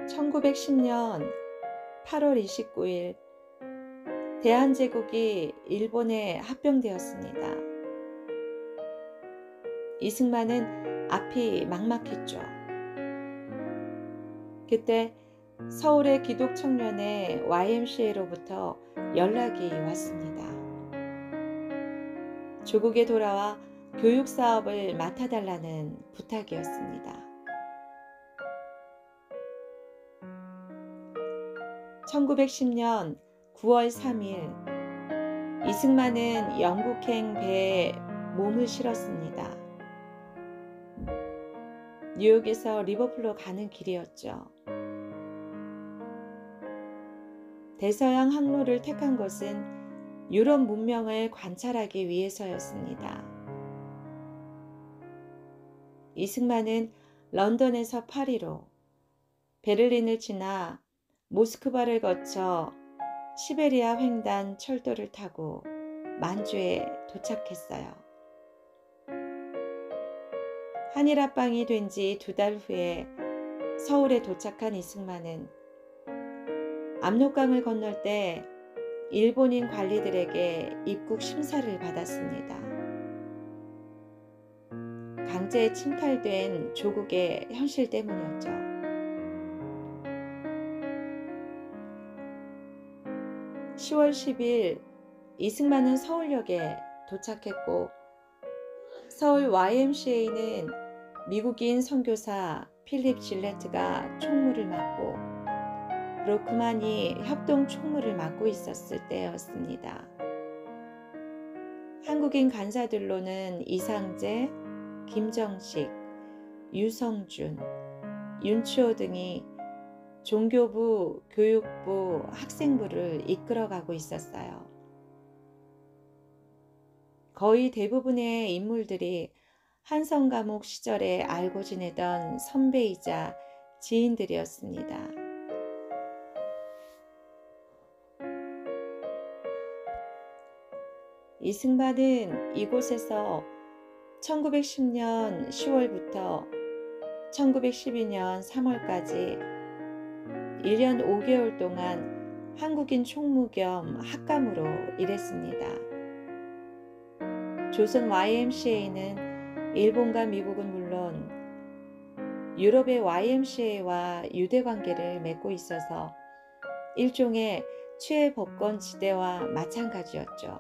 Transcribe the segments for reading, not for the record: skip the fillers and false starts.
1910년 8월 29일 대한제국이 일본에 합병되었습니다. 이승만은 앞이 막막했죠. 그때 서울의 기독청년회 YMCA로부터 연락이 왔습니다. 조국에 돌아와 교육사업을 맡아달라는 부탁이었습니다. 1910년 9월 3일 이승만은 영국행 배에 몸을 실었습니다. 뉴욕에서 리버풀로 가는 길이었죠. 대서양 항로를 택한 것은 유럽 문명을 관찰하기 위해서였습니다. 이승만은 런던에서 파리로, 베를린을 지나 모스크바를 거쳐 시베리아 횡단 철도를 타고 만주에 도착했어요. 한일 합방이 된 지 2달 후에 서울에 도착한 이승만은 압록강을 건널 때 일본인 관리들에게 입국 심사를 받았습니다. 강제 침탈된 조국의 현실 때문이었죠. 10월 10일 이승만은 서울역에 도착했고 서울 YMCA는 미국인 선교사 필립 질레트가 총무를 맡고 로크만이 협동 총무를 맡고 있었을 때였습니다. 한국인 간사들로는 이상재, 김정식, 유성준, 윤추호 등이 종교부, 교육부, 학생부를 이끌어가고 있었어요. 거의 대부분의 인물들이 한성감옥 시절에 알고 지내던 선배이자 지인들이었습니다. 이승만은 이곳에서 1910년 10월부터 1912년 3월까지 1년 5개월 동안 한국인 총무 겸 학감으로 일했습니다. 조선 YMCA는 일본과 미국은 물론 유럽의 YMCA와 유대 관계를 맺고 있어서 일종의 최법권 지대와 마찬가지였죠.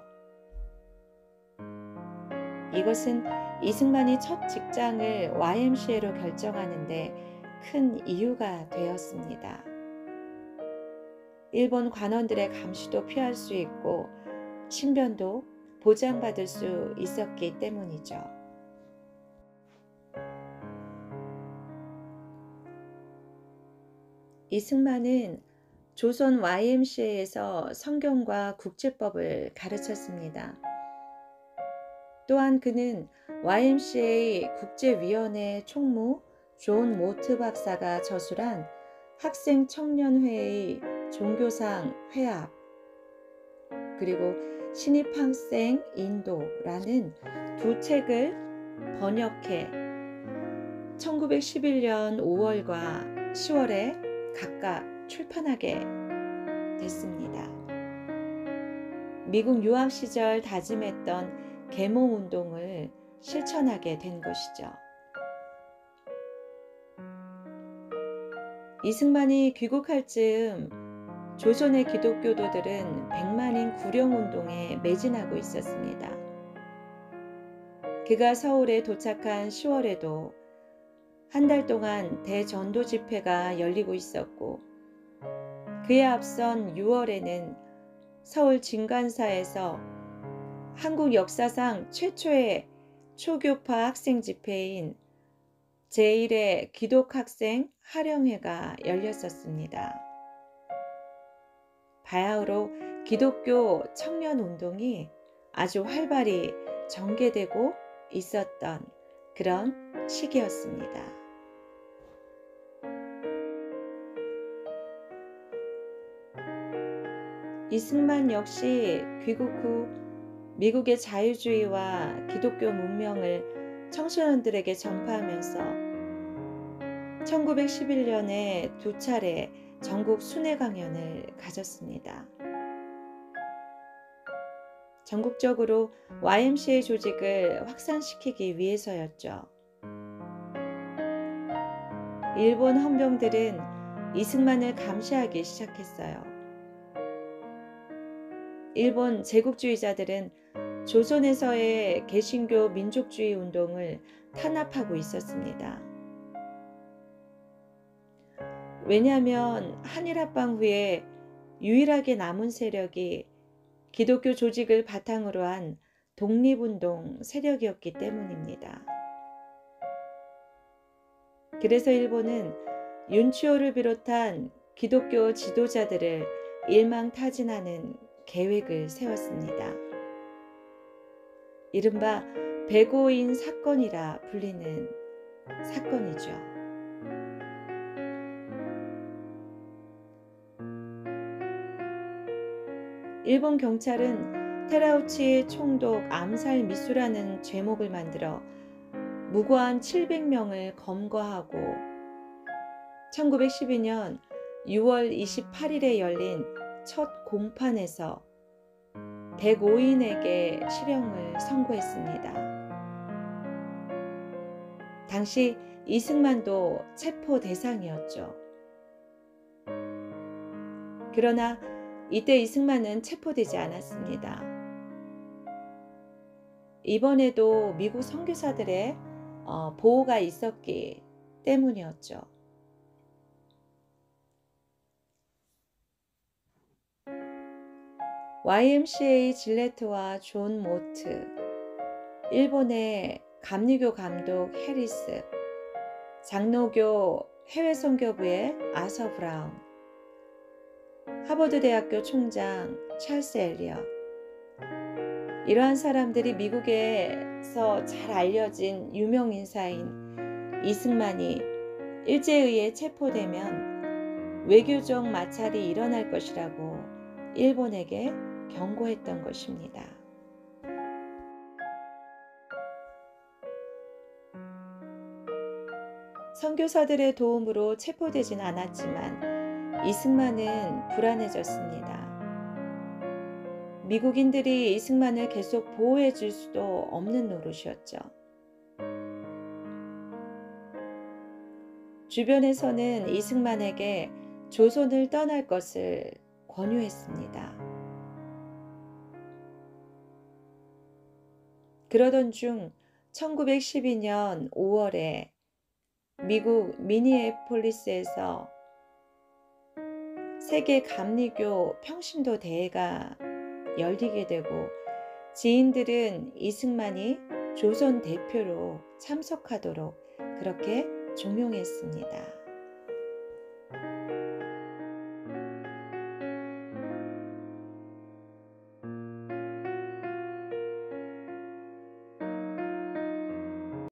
이것은 이승만이 첫 직장을 YMCA로 결정하는데 큰 이유가 되었습니다. 일본 관원들의 감시도 피할 수 있고 신변도 보장받을 수 있었기 때문이죠. 이승만은 조선 YMCA에서 성경과 국제법을 가르쳤습니다. 또한 그는 YMCA 국제위원회 총무 존 모트 박사가 저술한 학생 청년회의 종교상 회합 그리고 신입학생 인도라는 두 책을 번역해 1911년 5월과 10월에 각각 출판하게 됐습니다. 미국 유학 시절 다짐했던 계몽운동을 실천하게 된 것이죠. 이승만이 귀국할 즈음 조선의 기독교도들은 백만인 구령운동에 매진하고 있었습니다. 그가 서울에 도착한 10월에도 한 달 동안 대전도 집회가 열리고 있었고 그에 앞선 6월에는 서울 진관사에서 한국 역사상 최초의 초교파 학생 집회인 제1회 기독학생 하령회가 열렸었습니다. 바야흐로 기독교 청년운동이 아주 활발히 전개되고 있었던 그런 시기였습니다. 이승만 역시 귀국 후 미국의 자유주의와 기독교 문명을 청소년들에게 전파하면서 1911년에 2차례 전국 순회 강연을 가졌습니다. 전국적으로 YMCA 조직을 확산시키기 위해서였죠. 일본 헌병들은 이승만을 감시하기 시작했어요. 일본 제국주의자들은 조선에서의 개신교 민족주의 운동을 탄압하고 있었습니다. 왜냐하면 한일합방 후에 유일하게 남은 세력이 기독교 조직을 바탕으로 한 독립운동 세력이었기 때문입니다. 그래서 일본은 윤치호를 비롯한 기독교 지도자들을 일망타진하는 계획을 세웠습니다. 이른바 백오인 사건이라 불리는 사건이죠. 일본 경찰은 테라우치 총독 암살 미수라는 죄목을 만들어 무고한 700명을 검거하고 1912년 6월 28일에 열린 첫 공판에서 105인에게 실형을 선고했습니다. 당시 이승만도 체포 대상이었죠. 그러나 이때 이승만은 체포되지 않았습니다. 이번에도 미국 선교사들의 보호가 있었기 때문이었죠. YMCA 질레트와 존 모트, 일본의 감리교 감독 해리스, 장로교 해외선교부의 아서 브라운, 하버드 대학교 총장 찰스 엘리엇, 이러한 사람들이 미국에서 잘 알려진 유명 인사인 이승만이 일제에 의해 체포되면 외교적 마찰이 일어날 것이라고 일본에게 경고했던 것입니다. 선교사들의 도움으로 체포되진 않았지만 이승만은 불안해졌습니다. 미국인들이 이승만을 계속 보호해 줄 수도 없는 노릇이었죠. 주변에서는 이승만에게 조선을 떠날 것을 권유했습니다. 그러던 중 1912년 5월에 미국 미니애폴리스에서 세계 감리교 평신도 대회가 열리게 되고 지인들은 이승만이 조선 대표로 참석하도록 그렇게 종용했습니다.